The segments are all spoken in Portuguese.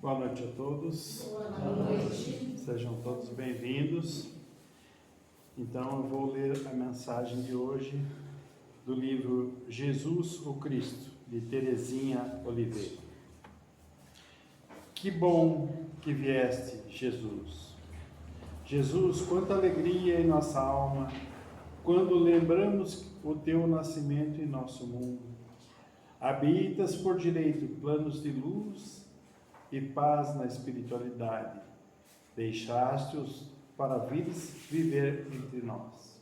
Boa noite a todos. Boa noite. Sejam todos bem-vindos. Então, eu vou ler a mensagem de hoje do livro Jesus o Cristo, de Terezinha Oliveira. Que bom que vieste, Jesus. Jesus, quanta alegria em nossa alma quando lembramos o teu nascimento em nosso mundo. Habitas por direito planos de luz e paz na espiritualidade. Deixaste-os para vires viver entre nós.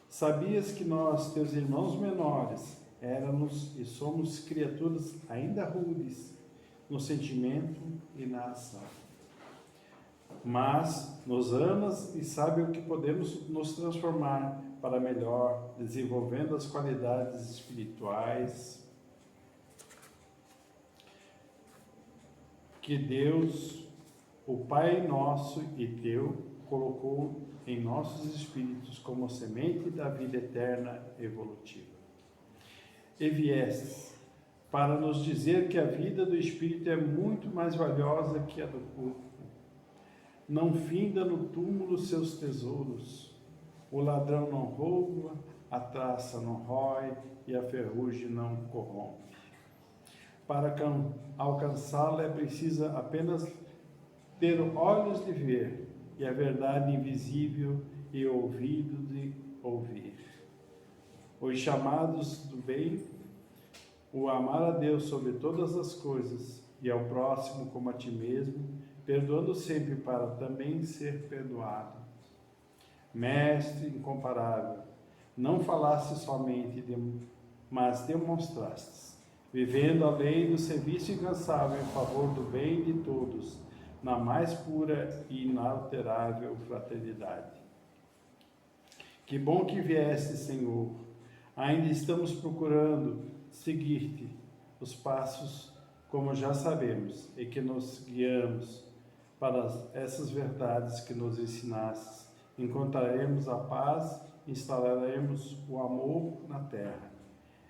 Sabias que nós, teus irmãos menores, éramos e somos criaturas ainda rudes no sentimento e na ação. Mas nos amas e sabe o que podemos nos transformar para melhor, desenvolvendo as qualidades espirituais que Deus, o Pai nosso e teu, colocou em nossos espíritos como semente da vida eterna evolutiva. E viestes para nos dizer que a vida do espírito é muito mais valiosa que a do corpo. Não finda no túmulo seus tesouros. O ladrão não rouba, a traça não rói e a ferrugem não corrompe. Para alcançá-la é preciso apenas ter olhos de ver e a verdade invisível e ouvido de ouvir. Os chamados do bem, o amar a Deus sobre todas as coisas e ao próximo como a ti mesmo, perdoando sempre para também ser perdoado. Mestre incomparável, não falaste somente, mas demonstraste, vivendo a lei do serviço incansável em favor do bem de todos, na mais pura e inalterável fraternidade. Que bom que vieste, Senhor. Ainda estamos procurando seguir-te os passos, como já sabemos, e que nos guiamos para essas verdades que nos ensinastes. Encontraremos a paz, instalaremos o amor na terra.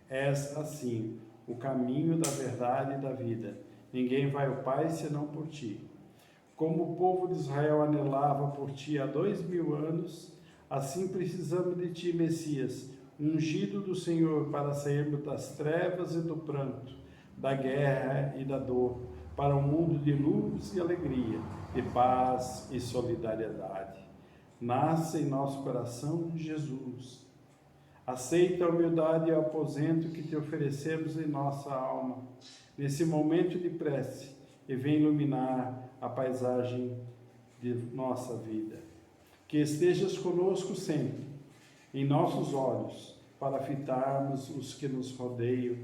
És, assim, o caminho da verdade e da vida. Ninguém vai ao Pai senão por ti. Como o povo de Israel anelava por ti há 2000 anos, assim precisamos de ti, Messias, ungido do Senhor, para sairmos das trevas e do pranto, da guerra e da dor, para um mundo de luz e alegria, de paz e solidariedade. Nasce em nosso coração Jesus. Aceita a humildade e o aposento que te oferecemos em nossa alma, nesse momento de prece, e vem iluminar a paisagem de nossa vida. Que estejas conosco sempre, em nossos olhos, para fitarmos os que nos rodeiam,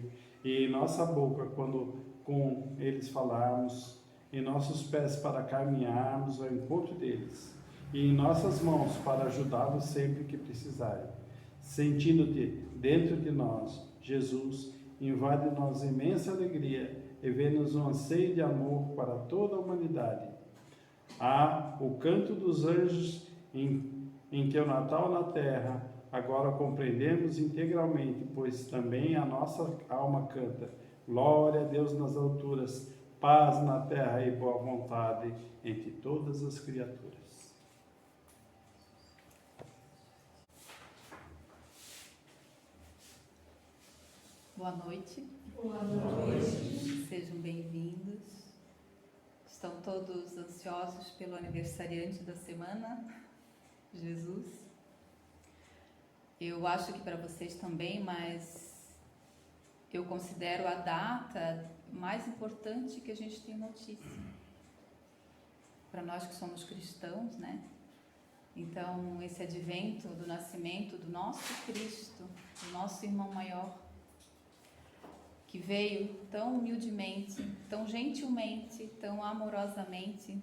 e em nossa boca, quando com eles falarmos, em nossos pés para caminharmos ao encontro deles, e em nossas mãos para ajudá-los sempre que precisarem. Sentindo-te dentro de nós, Jesus, invade-nos imensa alegria e vê-nos um anseio de amor para toda a humanidade. O canto dos anjos em teu Natal na terra, agora compreendemos integralmente, pois também a nossa alma canta. Glória a Deus nas alturas, paz na terra e boa vontade entre todas as criaturas. Boa noite. Boa noite. Sejam bem-vindos. Estão todos ansiosos pelo aniversariante da semana, Jesus? Eu acho que para vocês também, mas eu considero a data mais importante que a gente tem notícia. Para nós que somos cristãos, né? Então, esse advento do nascimento do nosso Cristo, do nosso irmão maior, que veio tão humildemente, tão gentilmente, tão amorosamente,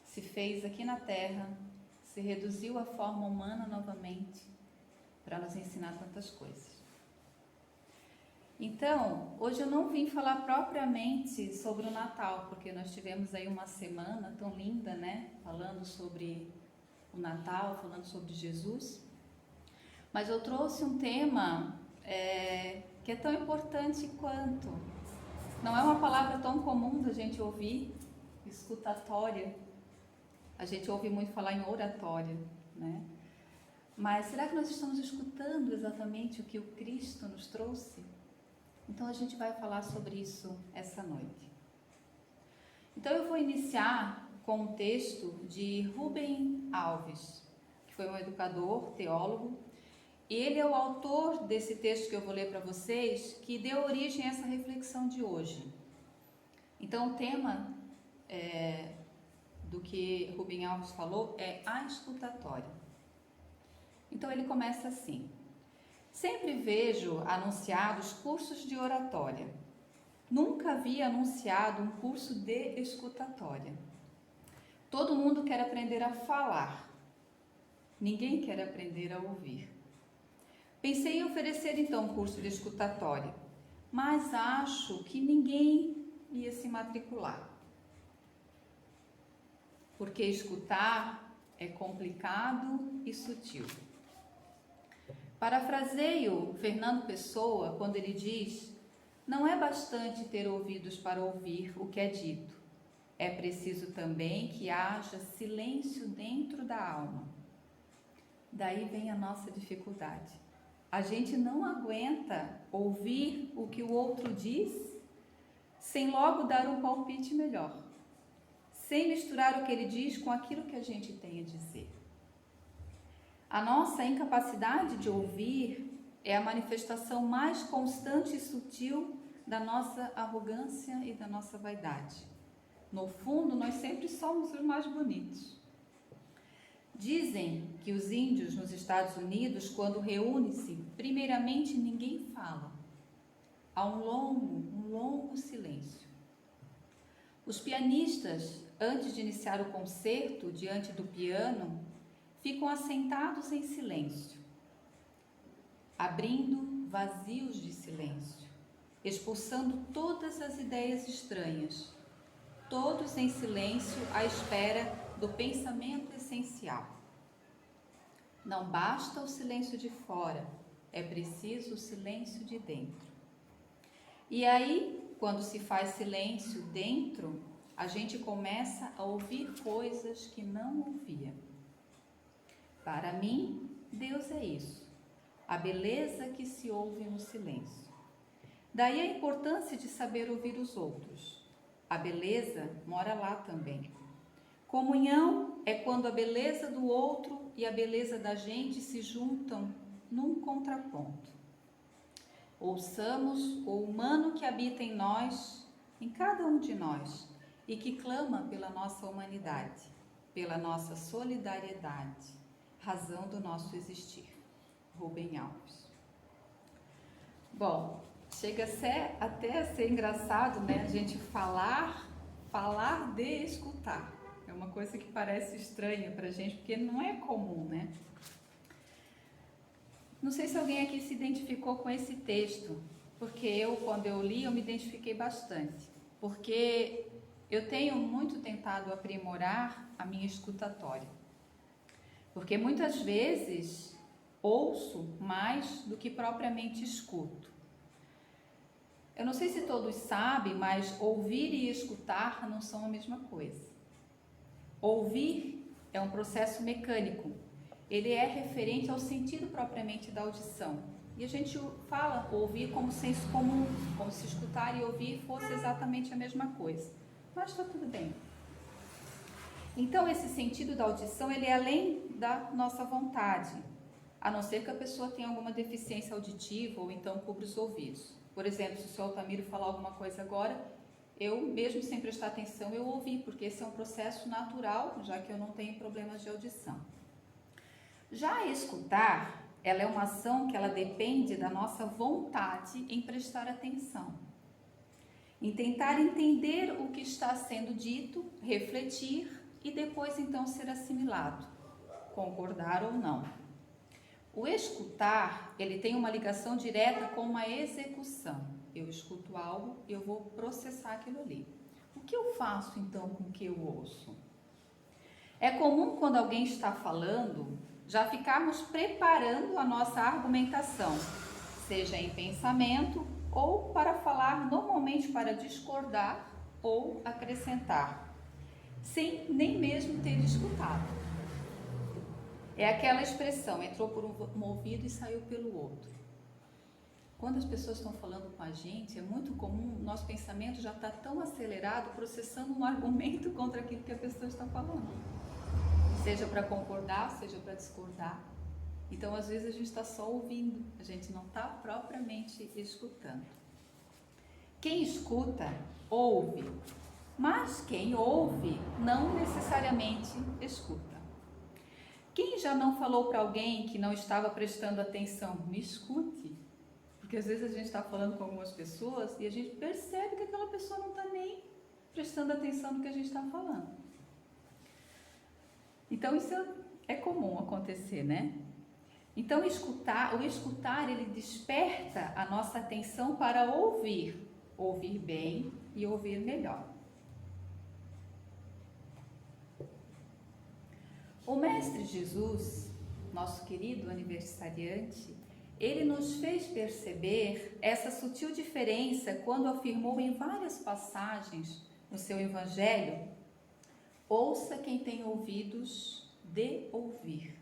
se fez aqui na Terra, se reduziu à forma humana novamente, para nos ensinar tantas coisas. Então, hoje eu não vim falar propriamente sobre o Natal, porque nós tivemos aí uma semana tão linda, né? Falando sobre o Natal, falando sobre Jesus. Mas eu trouxe um tema que é tão importante quanto. Não é uma palavra tão comum da gente ouvir escutatória. A gente ouve muito falar em oratória, né? Mas será que nós estamos escutando exatamente o que o Cristo nos trouxe? Então a gente vai falar sobre isso essa noite. Então eu vou iniciar com um texto de Rubem Alves, que foi um educador, teólogo, e ele é o autor desse texto que eu vou ler para vocês, que deu origem a essa reflexão de hoje. Então o tema do que Rubem Alves falou é a escutatória. Então ele começa assim: sempre vejo anunciados cursos de oratória. Nunca vi anunciado um curso de escutatória. Todo mundo quer aprender a falar. Ninguém quer aprender a ouvir. Pensei em oferecer então um curso de escutatória, mas acho que ninguém ia se matricular. Porque escutar é complicado e sutil. Parafraseio Fernando Pessoa quando ele diz: não é bastante ter ouvidos para ouvir o que é dito. É preciso também que haja silêncio dentro da alma. Daí vem a nossa dificuldade. A gente não aguenta ouvir o que o outro diz sem logo dar um palpite melhor, sem misturar o que ele diz com aquilo que a gente tem a dizer. A nossa incapacidade de ouvir é a manifestação mais constante e sutil da nossa arrogância e da nossa vaidade. No fundo, nós sempre somos os mais bonitos. Dizem que os índios nos Estados Unidos, quando reúnem-se, primeiramente ninguém fala. Há um longo silêncio. Os pianistas, antes de iniciar o concerto diante do piano, ficam assentados em silêncio, abrindo vazios de silêncio, expulsando todas as ideias estranhas, todos em silêncio à espera do pensamento essencial. Não basta o silêncio de fora, é preciso o silêncio de dentro. E aí, quando se faz silêncio dentro, a gente começa a ouvir coisas que não ouvia. Para mim, Deus é isso, a beleza que se ouve no silêncio. Daí a importância de saber ouvir os outros. A beleza mora lá também. Comunhão é quando a beleza do outro e a beleza da gente se juntam num contraponto. Ouçamos o humano que habita em nós, em cada um de nós, e que clama pela nossa humanidade, pela nossa solidariedade, razão do nosso existir. Rubem Alves. Bom, chega até a ser engraçado, né? A gente falar de escutar. É uma coisa que parece estranha pra gente, porque não é comum, né? Não sei se alguém aqui se identificou com esse texto, porque quando eu li, eu me identifiquei bastante. Porque eu tenho muito tentado aprimorar a minha escutatória. Porque muitas vezes ouço mais do que propriamente escuto. Eu não sei se todos sabem, mas ouvir e escutar não são a mesma coisa. Ouvir é um processo mecânico. Ele é referente ao sentido propriamente da audição. E a gente fala ouvir como senso comum, como se escutar e ouvir fosse exatamente a mesma coisa. Mas está tudo bem. Então, esse sentido da audição, ele é além da nossa vontade, a não ser que a pessoa tenha alguma deficiência auditiva ou então cubra os ouvidos. Por exemplo, se o senhor Altamiro falar alguma coisa agora, eu, mesmo sem prestar atenção, eu ouvi, porque esse é um processo natural, já que eu não tenho problemas de audição. Já escutar, ela é uma ação que ela depende da nossa vontade em prestar atenção, em tentar entender o que está sendo dito, refletir e depois então ser assimilado, concordar ou não. O escutar, ele tem uma ligação direta com uma execução. Eu escuto algo, eu vou processar aquilo ali. O que eu faço então com o que eu ouço? É comum quando alguém está falando, já ficarmos preparando a nossa argumentação, seja em pensamento ou para falar normalmente para discordar ou acrescentar, sem nem mesmo ter escutado. É aquela expressão, entrou por um ouvido e saiu pelo outro. Quando as pessoas estão falando com a gente, é muito comum, nosso pensamento já está tão acelerado, processando um argumento contra aquilo que a pessoa está falando. Seja para concordar, seja para discordar. Então, às vezes, a gente está só ouvindo, a gente não está propriamente escutando. Quem escuta, ouve, mas quem ouve não necessariamente escuta. Quem já não falou para alguém que não estava prestando atenção, me escute? Porque às vezes a gente está falando com algumas pessoas e a gente percebe que aquela pessoa não está nem prestando atenção no que a gente está falando. Então isso é comum acontecer, né? Então o escutar ele desperta a nossa atenção para ouvir bem e ouvir melhor. O Mestre Jesus, nosso querido aniversariante, ele nos fez perceber essa sutil diferença quando afirmou em várias passagens no seu Evangelho: ouça quem tem ouvidos de ouvir.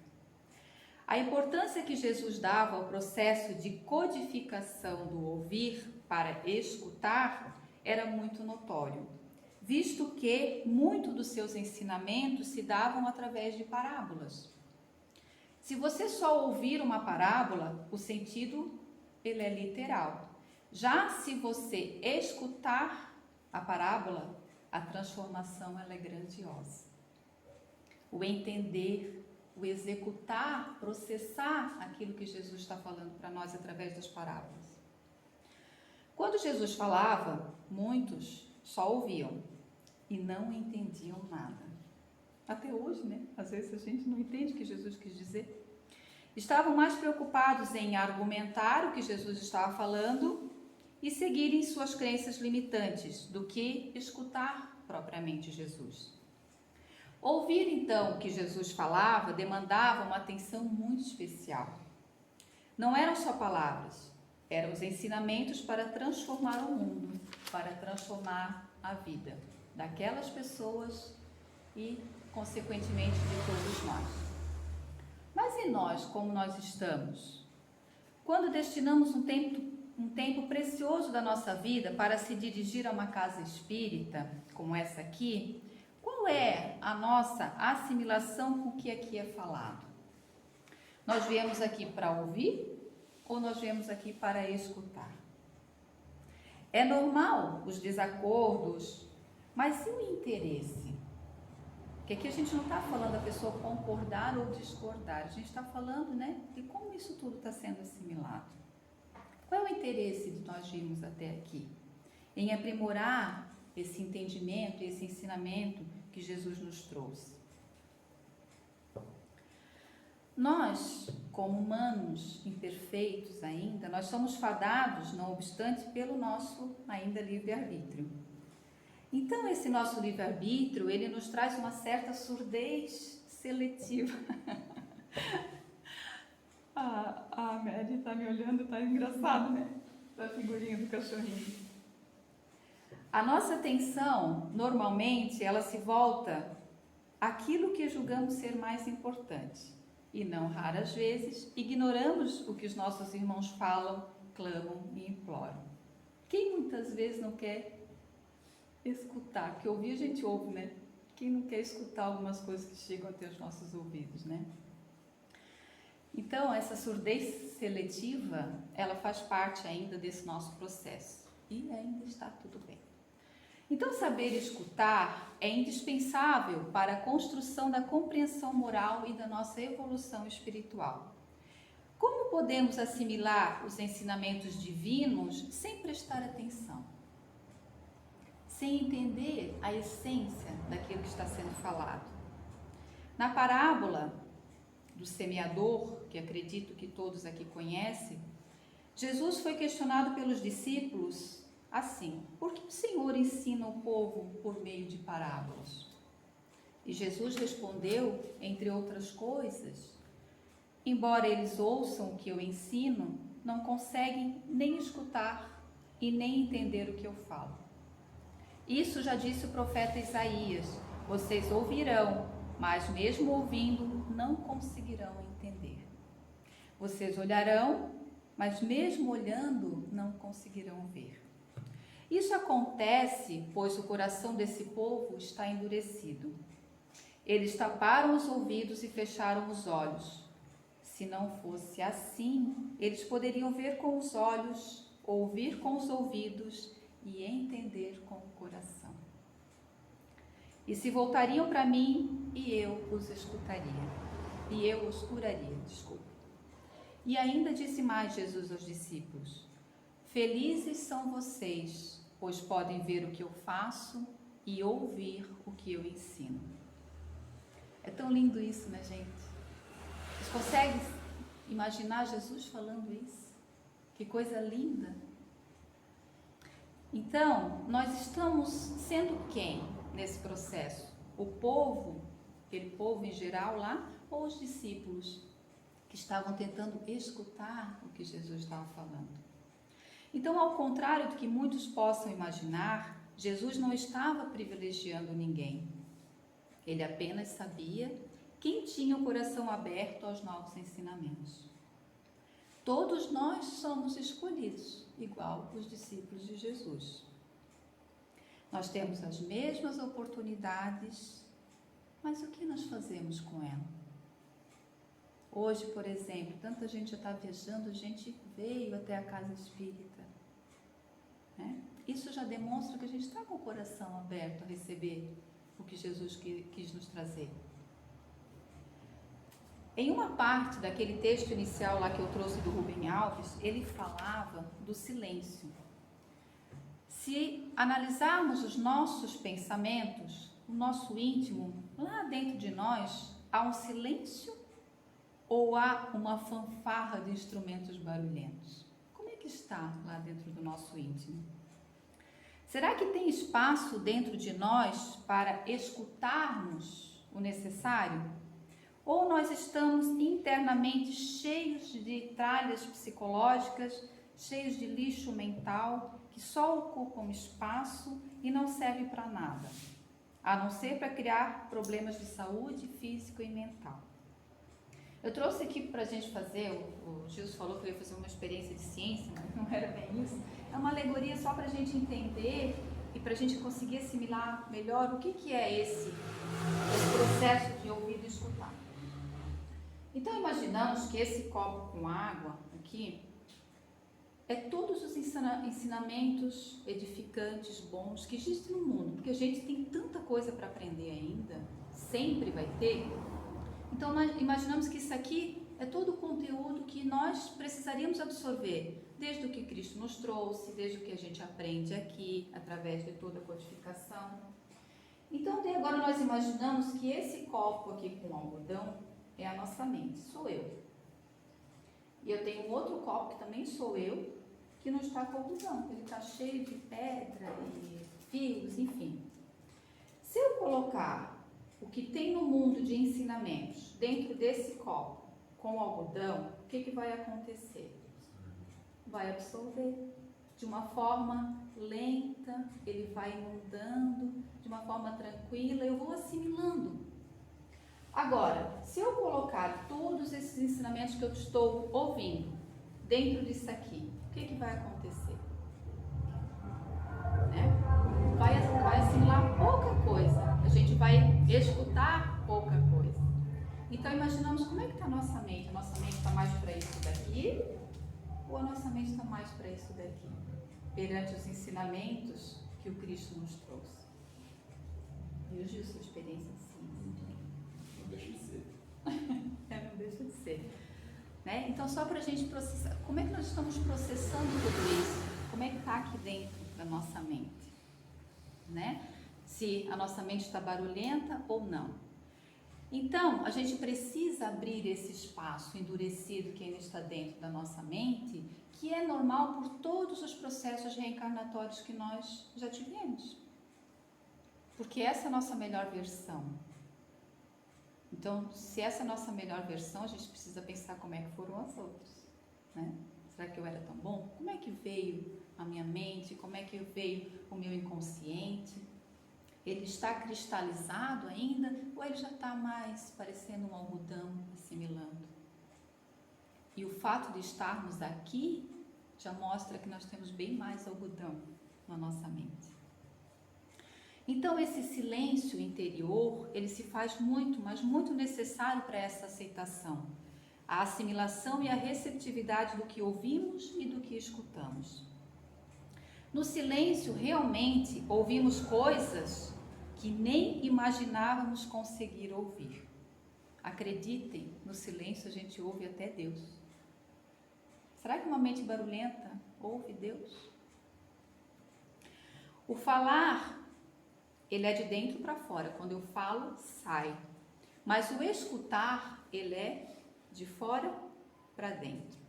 A importância que Jesus dava ao processo de codificação do ouvir para escutar era muito notório, visto que muito dos seus ensinamentos se davam através de parábolas. Se você só ouvir uma parábola, o sentido ele é literal. Já se você escutar a parábola, a transformação ela é grandiosa. O entender, o executar, processar aquilo que Jesus está falando para nós através das parábolas. Quando Jesus falava, muitos só ouviam e não entendiam nada. Até hoje, né? Às vezes a gente não entende o que Jesus quis dizer. Estavam mais preocupados em argumentar o que Jesus estava falando e seguirem suas crenças limitantes do que escutar propriamente Jesus. Ouvir então o que Jesus falava demandava uma atenção muito especial. Não eram só palavras, eram os ensinamentos para transformar o mundo, para transformar a vida daquelas pessoas e, consequentemente, de todos nós. Mas e nós, como nós estamos? Quando destinamos um tempo precioso da nossa vida para se dirigir a uma casa espírita, como essa aqui, qual é a nossa assimilação com o que aqui é falado? Nós viemos aqui para ouvir ou nós viemos aqui para escutar? É normal os desacordos, mas e o interesse? Porque aqui a gente não está falando da pessoa concordar ou discordar, a gente está falando, né, de como isso tudo está sendo assimilado. Qual é o interesse de nós virmos até aqui? Em aprimorar esse entendimento, esse ensinamento que Jesus nos trouxe. Nós, como humanos imperfeitos ainda, nós somos fadados, não obstante, pelo nosso ainda livre-arbítrio. Então, esse nosso livre-arbítrio, ele nos traz uma certa surdez seletiva. A Mary está me olhando, está engraçado, né? Da figurinha do cachorrinho. A nossa atenção, normalmente, ela se volta àquilo que julgamos ser mais importante. E não raras vezes, ignoramos o que os nossos irmãos falam, clamam e imploram. Quem muitas vezes não quer escutar? Porque ouvir a gente ouve, né? Quem não quer escutar algumas coisas que chegam até os nossos ouvidos, né? Então, essa surdez seletiva, ela faz parte ainda desse nosso processo. E ainda está tudo bem. Então, saber escutar é indispensável para a construção da compreensão moral e da nossa evolução espiritual. Como podemos assimilar os ensinamentos divinos sem prestar atenção? Sem entender a essência daquilo que está sendo falado? Na parábola do semeador, que acredito que todos aqui conhecem, Jesus foi questionado pelos discípulos assim: por que o Senhor ensina o povo por meio de parábolas? E Jesus respondeu, entre outras coisas: embora eles ouçam o que eu ensino, não conseguem nem escutar e nem entender o que eu falo. Isso já disse o profeta Isaías: vocês ouvirão, mas mesmo ouvindo, não conseguirão entender. Vocês olharão, mas mesmo olhando, não conseguirão ver. Isso acontece pois o coração desse povo está endurecido. Eles taparam os ouvidos e fecharam os olhos. Se não fosse assim, eles poderiam ver com os olhos, ouvir com os ouvidos e entender com o coração. E se voltariam para mim, e eu os escutaria, e eu os curaria, E ainda disse mais Jesus aos discípulos: felizes são vocês, pois podem ver o que eu faço e ouvir o que eu ensino. É tão lindo isso, né, gente? Vocês conseguem imaginar Jesus falando isso? Que coisa linda! Então, nós estamos sendo quem nesse processo? O povo, aquele povo em geral lá, ou os discípulos que estavam tentando escutar o que Jesus estava falando? Então, ao contrário do que muitos possam imaginar, Jesus não estava privilegiando ninguém. Ele apenas sabia quem tinha o coração aberto aos novos ensinamentos. Todos nós somos escolhidos, igual os discípulos de Jesus. Nós temos as mesmas oportunidades, mas o que nós fazemos com ela? Hoje, por exemplo, tanta gente já está viajando, a gente veio até a casa espírita, né? Isso já demonstra que a gente está com o coração aberto a receber o que Jesus quis nos trazer. Em uma parte daquele texto inicial lá que eu trouxe do Rubem Alves, ele falava do silêncio. Se analisarmos os nossos pensamentos, o nosso íntimo, lá dentro de nós, há um silêncio ou há uma fanfarra de instrumentos barulhentos? Como é que está lá dentro do nosso íntimo? Será que tem espaço dentro de nós para escutarmos o necessário? Ou nós estamos internamente cheios de tralhas psicológicas, cheios de lixo mental, que só ocupam espaço e não servem para nada, a não ser para criar problemas de saúde física e mental? Eu trouxe aqui para a gente fazer, o Gilson falou que eu ia fazer uma experiência de ciência, mas não era bem isso. É uma alegoria só para a gente entender e para a gente conseguir assimilar melhor o que é esse processo de ouvir e escutar. Então, imaginamos que esse copo com água aqui é todos os ensinamentos edificantes, bons, que existem no mundo, porque a gente tem tanta coisa para aprender ainda, sempre vai ter. Então, nós imaginamos que isso aqui é todo o conteúdo que nós precisaríamos absorver, desde o que Cristo nos trouxe, desde o que a gente aprende aqui, através de toda a codificação. Então, até agora nós imaginamos que esse copo aqui com algodão é a nossa mente, sou eu. E eu tenho um outro copo que também sou eu, que não está com algodão, ele está cheio de pedra e fios, enfim. Se eu colocar o que tem no mundo de ensinamentos dentro desse copo com algodão, o que vai acontecer? Vai absorver de uma forma lenta, ele vai inundando, de uma forma tranquila, eu vou assimilando. Agora, se eu colocar todos esses ensinamentos que eu estou ouvindo dentro disso aqui, o que vai acontecer? Né? Vai assimilar pouca coisa, a gente vai escutar pouca coisa. Então, imaginamos como é que está a nossa mente. A nossa mente está mais para isso daqui ou a nossa mente está mais para isso daqui? Perante os ensinamentos que o Cristo nos trouxe. E hoje a sua experiência sim. Não deixa de ser. Não deixa de ser. Né? Então, só para a gente processar, como é que nós estamos processando tudo isso? Como é que está aqui dentro da nossa mente? Né? Se a nossa mente está barulhenta ou não. Então, a gente precisa abrir esse espaço endurecido que ainda está dentro da nossa mente, que é normal por todos os processos reencarnatórios que nós já tivemos. Porque essa é a nossa melhor versão. Então, se essa é a nossa melhor versão, a gente precisa pensar como é que foram as outras, né? Será que eu era tão bom? Como é que veio a minha mente? Como é que veio o meu inconsciente? Ele está cristalizado ainda ou ele já está mais parecendo um algodão assimilando? E o fato de estarmos aqui já mostra que nós temos bem mais algodão na nossa mente. Então esse silêncio interior, ele se faz muito, mas muito necessário para essa aceitação. A assimilação e a receptividade do que ouvimos e do que escutamos. No silêncio, realmente, ouvimos coisas que nem imaginávamos conseguir ouvir. Acreditem, no silêncio a gente ouve até Deus. Será que uma mente barulhenta ouve Deus? O falar, ele é de dentro para fora. Quando eu falo, sai. Mas o escutar, ele é de fora para dentro.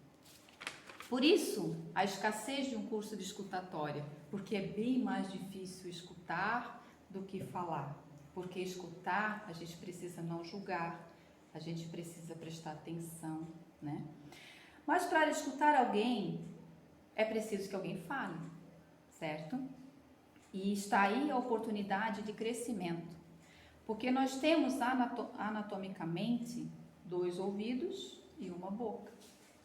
Por isso, a escassez de um curso de escutatória, porque é bem mais difícil escutar do que falar. Porque escutar, a gente precisa não julgar, a gente precisa prestar atenção, né? Mas para escutar alguém, é preciso que alguém fale, certo? E está aí a oportunidade de crescimento. Porque nós temos anatomicamente 2 ouvidos e uma boca,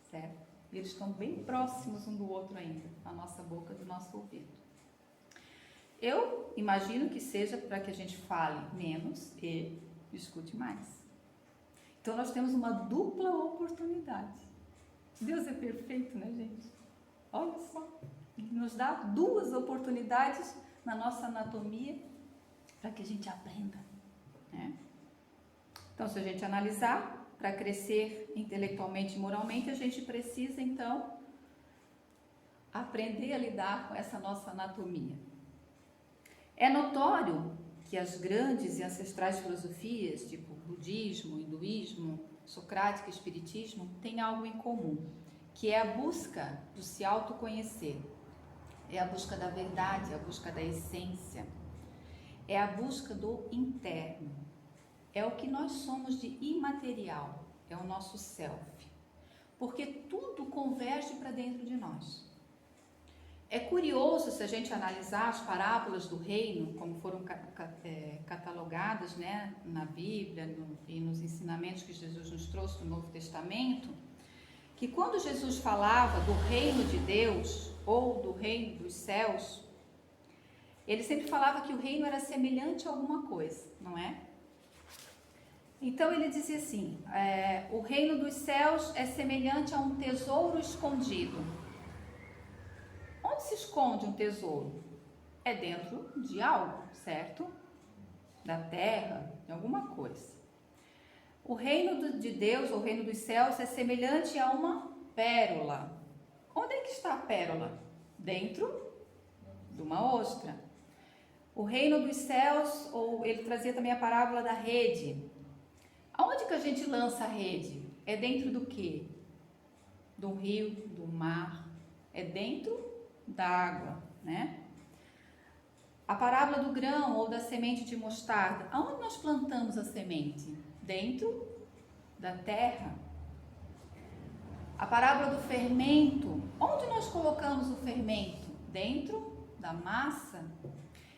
certo? Eles estão bem próximos um do outro ainda, a nossa boca do nosso ouvido. Eu imagino que seja para que a gente fale menos e escute mais. Então nós temos uma dupla oportunidade. Deus é perfeito, né, gente? Olha só, Ele nos dá 2 oportunidades na nossa anatomia para que a gente aprenda, né? Então, se a gente analisar, para crescer intelectualmente e moralmente, a gente precisa, então, aprender a lidar com essa nossa anatomia. É notório que as grandes e ancestrais filosofias, tipo budismo, hinduísmo, socrático e espiritismo, têm algo em comum, que é a busca do se autoconhecer, é a busca da verdade, é a busca da essência, é a busca do interno, é o que nós somos de imaterial, é o nosso self, porque tudo converge para dentro de nós. É curioso se a gente analisar as parábolas do reino, como foram catalogadas, né, na Bíblia e nos ensinamentos que Jesus nos trouxe no Novo Testamento, que quando Jesus falava do reino de Deus ou do reino dos céus, ele sempre falava que o reino era semelhante a alguma coisa, não é? Então ele dizia assim, o reino dos céus é semelhante a um tesouro escondido. Onde se esconde um tesouro? É dentro de algo, certo? Da terra, de alguma coisa. O reino de Deus, ou o reino dos céus, é semelhante a uma pérola. Onde é que está a pérola? Dentro de uma ostra. O reino dos céus, ou ele trazia também a parábola da rede. Aonde que a gente lança a rede? É dentro do quê? Do rio, do mar. É dentro da água, né? A parábola do grão ou da semente de mostarda. Aonde nós plantamos a semente? Dentro da terra. A parábola do fermento. Onde nós colocamos o fermento? Dentro da massa.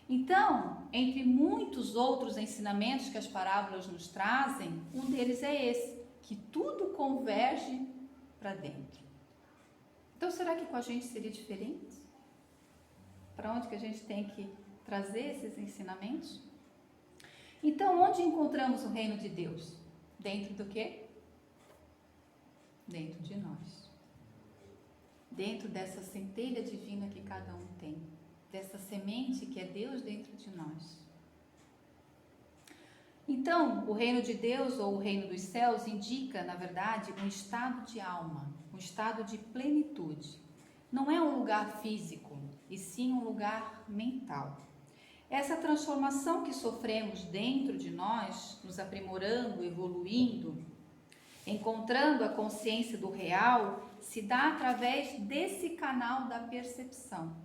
Então, entre muitos outros ensinamentos que as parábolas nos trazem, um deles é esse, que tudo converge para dentro. Então, será que com a gente seria diferente? Para onde que a gente tem que trazer esses ensinamentos? Então, onde encontramos o reino de Deus? Dentro do quê? Dentro de nós. Dentro dessa centelha divina que cada um tem. Dessa semente que é Deus dentro de nós. Então, o reino de Deus ou o reino dos céus indica, na verdade, um estado de alma, um estado de plenitude. Não é um lugar físico, e sim um lugar mental. Essa transformação que sofremos dentro de nós, nos aprimorando, evoluindo, encontrando a consciência do real, se dá através desse canal da percepção,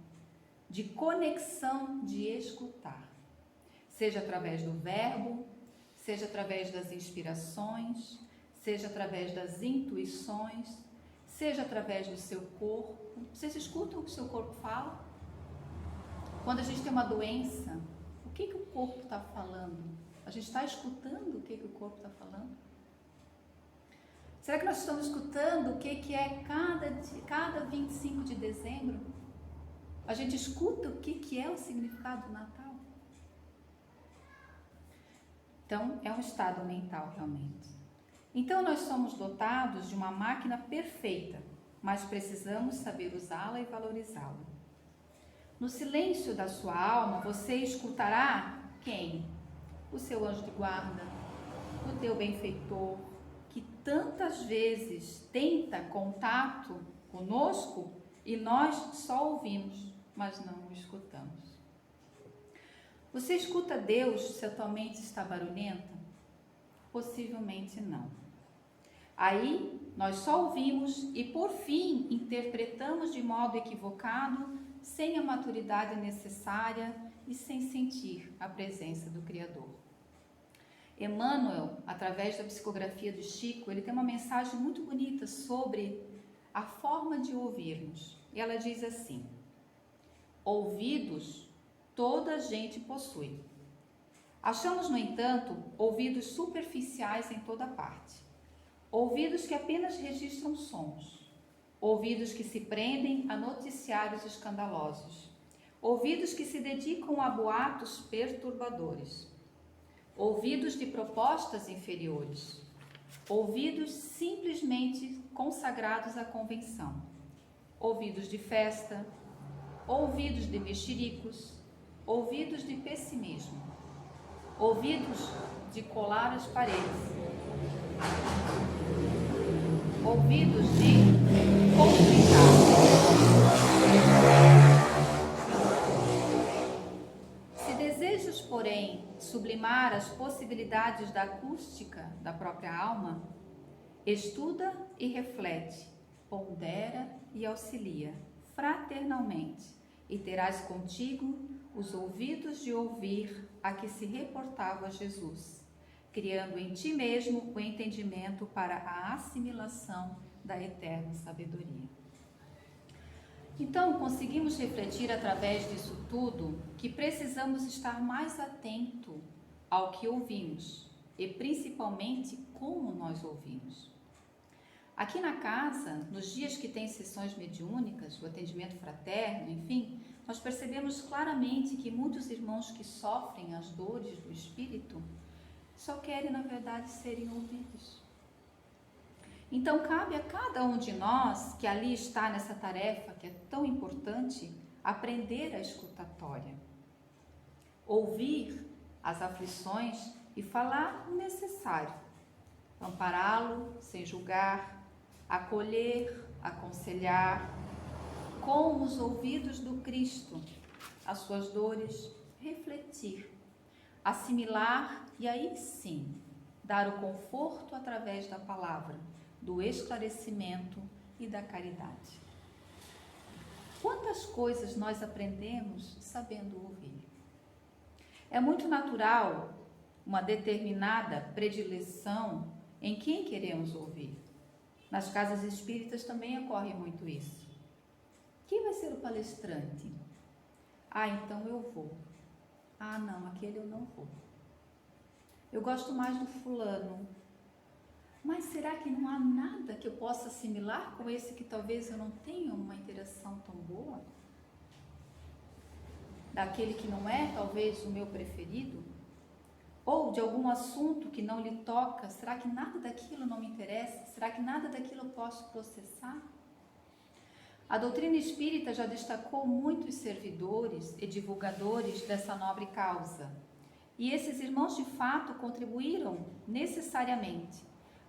de conexão, de escutar. Seja através do verbo, seja através das inspirações, seja através das intuições, seja através do seu corpo. Vocês escutam o que o seu corpo fala? Quando a gente tem uma doença, o que o corpo está falando? A gente está escutando o que o corpo está falando? Será que nós estamos escutando o que é cada 25 de dezembro? A gente escuta o que é o significado do Natal? Então, é um estado mental realmente. Então, nós somos dotados de uma máquina perfeita, mas precisamos saber usá-la e valorizá-la. No silêncio da sua alma, você escutará quem? O seu anjo de guarda, o teu benfeitor, que tantas vezes tenta contato conosco e nós só ouvimos, mas não o escutamos. Você escuta Deus se a tua mente está barulhenta? Possivelmente não. Aí nós só ouvimos e por fim interpretamos de modo equivocado, sem a maturidade necessária e sem sentir a presença do Criador. Emmanuel, através da psicografia do Chico, ele tem uma mensagem muito bonita sobre a forma de ouvirmos. E ela diz assim: ouvidos toda gente possui. Achamos, no entanto, ouvidos superficiais em toda parte. Ouvidos que apenas registram sons. Ouvidos que se prendem a noticiários escandalosos. Ouvidos que se dedicam a boatos perturbadores. Ouvidos de propostas inferiores. Ouvidos simplesmente consagrados à convenção. Ouvidos de festa. Ouvidos de mexericos. Ouvidos de pessimismo. Ouvidos de colar as paredes. Ouvidos de complicar. Se desejas, porém, sublimar as possibilidades da acústica da própria alma, estuda e reflete, pondera e auxilia fraternalmente, e terás contigo os ouvidos de ouvir a que se reportava Jesus, criando em ti mesmo o entendimento para a assimilação da eterna sabedoria. Então, conseguimos refletir através disso tudo que precisamos estar mais atento ao que ouvimos e principalmente como nós ouvimos. Aqui na casa, nos dias que tem sessões mediúnicas, o atendimento fraterno, enfim, nós percebemos claramente que muitos irmãos que sofrem as dores do espírito só querem, na verdade, serem ouvidos. Então, cabe a cada um de nós que ali está nessa tarefa que é tão importante, aprender a escutatória. Ouvir as aflições e falar o necessário. Ampará-lo sem julgar, acolher, aconselhar, com os ouvidos do Cristo, as suas dores, refletir, assimilar e aí sim, dar o conforto através da palavra, do esclarecimento e da caridade. Quantas coisas nós aprendemos sabendo ouvir? É muito natural uma determinada predileção em quem queremos ouvir. Nas casas espíritas também ocorre muito isso. Quem vai ser o palestrante? Ah, então eu vou. Ah, não, aquele eu não vou. Eu gosto mais do fulano. Mas será que não há nada que eu possa assimilar com esse que talvez eu não tenha uma interação tão boa? Daquele que não é, talvez, o meu preferido? Ou de algum assunto que não lhe toca? Será que nada daquilo não me interessa? Será que nada daquilo eu posso processar? A doutrina espírita já destacou muitos servidores e divulgadores dessa nobre causa. E esses irmãos, de fato, contribuíram necessariamente.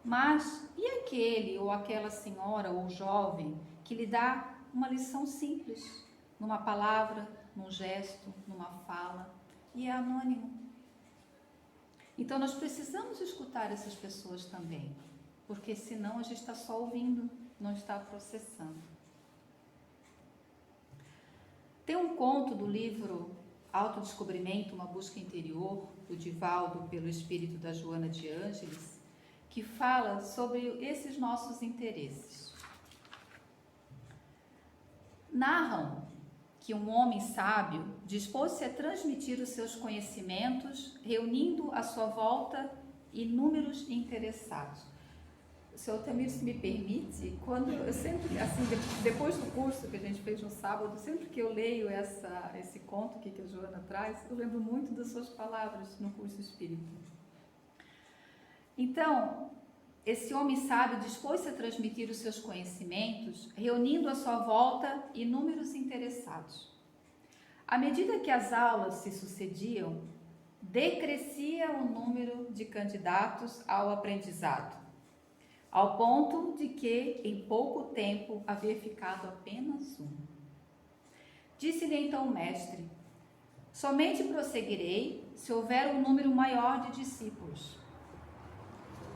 Mas e aquele ou aquela senhora ou jovem que lhe dá uma lição simples, numa palavra, num gesto, numa fala, e é anônimo? Então nós precisamos escutar essas pessoas também, porque senão a gente está só ouvindo, não está processando. Tem um conto do livro Autodescobrimento, uma busca interior, do Divaldo, pelo espírito da Joana de Ângeles, que fala sobre esses nossos interesses. narram que um homem sábio dispôs-se a transmitir os seus conhecimentos, reunindo à sua volta inúmeros interessados. Se o Altamir me permite, quando eu sempre, assim, depois do curso que a gente fez no sábado, sempre que eu leio esse conto que a Joana traz, eu lembro muito das suas palavras no curso espírita. Então, esse homem sábio dispôs-se a transmitir os seus conhecimentos, reunindo à sua volta inúmeros interessados. À medida que as aulas se sucediam, decrescia o número de candidatos ao aprendizado, ao ponto de que, em pouco tempo, havia ficado apenas um. Disse-lhe então o mestre: somente prosseguirei se houver um número maior de discípulos.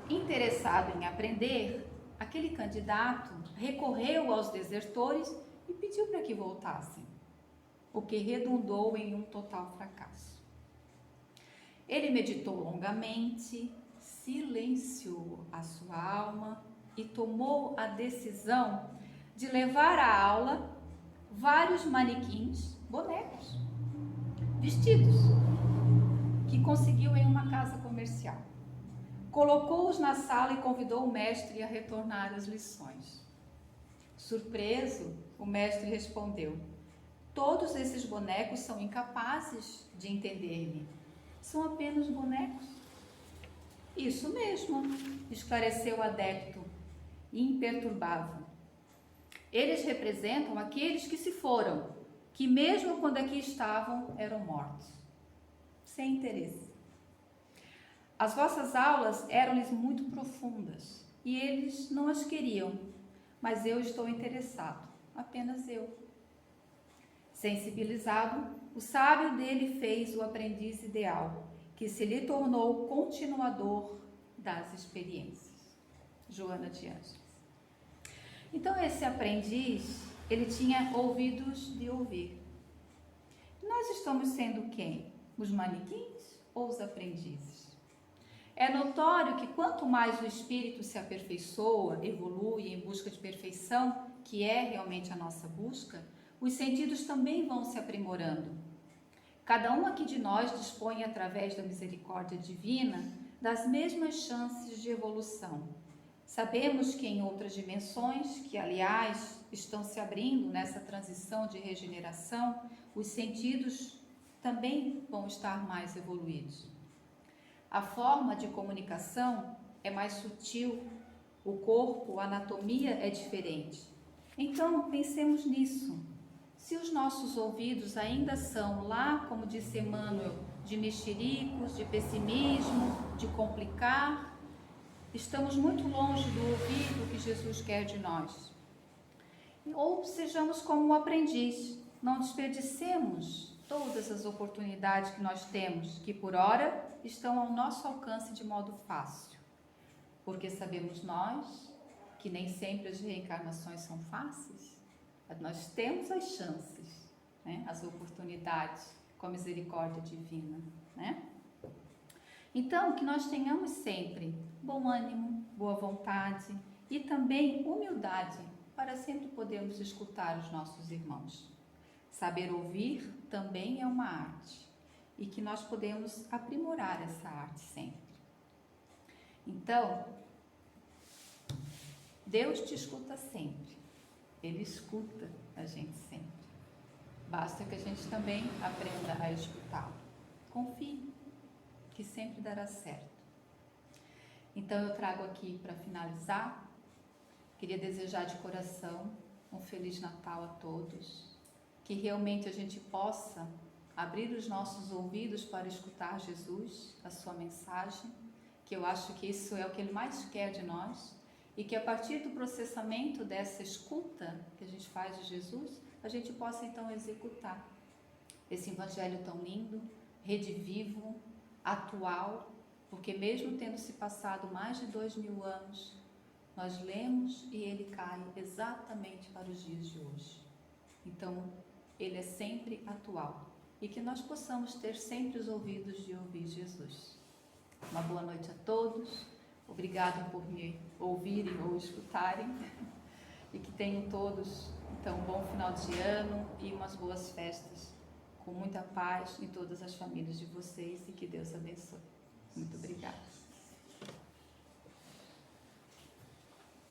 Interessado em aprender, aquele candidato recorreu aos desertores e pediu para que voltassem, o que redundou em um total fracasso. Ele meditou longamente, silenciou a sua alma e tomou a decisão de levar à aula vários manequins, bonecos, vestidos, que conseguiu em uma casa comercial. Colocou-os na sala e convidou o mestre a retornar às lições. Surpreso, o mestre respondeu: todos esses bonecos são incapazes de entender-me. São apenas bonecos. Isso mesmo, esclareceu o adepto, imperturbável. Eles representam aqueles que se foram, que mesmo quando aqui estavam, eram mortos. Sem interesse. As vossas aulas eram-lhes muito profundas e eles não as queriam, mas eu estou interessado, apenas eu. Sensibilizado, o sábio dele fez o aprendiz ideal, que se lhe tornou continuador das experiências. Joana de Ângeles. Então esse aprendiz, ele tinha ouvidos de ouvir. Nós estamos sendo quem? Os manequins ou os aprendizes? É notório que quanto mais o espírito se aperfeiçoa, evolui em busca de perfeição, que é realmente a nossa busca, os sentidos também vão se aprimorando. Cada um aqui de nós dispõe, através da misericórdia divina, das mesmas chances de evolução. Sabemos que em outras dimensões, que aliás estão se abrindo nessa transição de regeneração, os sentidos também vão estar mais evoluídos. A forma de comunicação é mais sutil, o corpo, a anatomia é diferente. Então, pensemos nisso. Se os nossos ouvidos ainda são lá, como disse Emmanuel, de mexericos, de pessimismo, de complicar, estamos muito longe do ouvido que Jesus quer de nós. Ou sejamos como um aprendiz, não desperdicemos todas as oportunidades que nós temos, que por ora estão ao nosso alcance de modo fácil, porque sabemos nós que nem sempre as reencarnações são fáceis. Nós temos as chances, né? As oportunidades com a misericórdia divina, né? Então, que nós tenhamos sempre bom ânimo, boa vontade e também humildade para sempre podermos escutar os nossos irmãos. Saber ouvir também é uma arte e que nós podemos aprimorar essa arte sempre. Então, Deus te escuta sempre. Ele escuta a gente sempre. Basta que a gente também aprenda a escutá-lo. Confie que sempre dará certo. Então eu trago aqui para finalizar, queria desejar de coração um Feliz Natal a todos, que realmente a gente possa abrir os nossos ouvidos para escutar Jesus, a sua mensagem, que eu acho que isso é o que Ele mais quer de nós, e que a partir do processamento dessa escuta que a gente faz de Jesus, a gente possa então executar esse evangelho tão lindo, redivivo, atual, porque mesmo tendo se passado mais de 2000 anos, nós lemos e ele cai exatamente para os dias de hoje. Então, ele é sempre atual e que nós possamos ter sempre os ouvidos de ouvir Jesus. Uma boa noite a todos, obrigado por me ouvirem ou escutarem E que tenham todos, então, um bom final de ano e umas boas festas, com muita paz em todas as famílias de vocês e que Deus abençoe.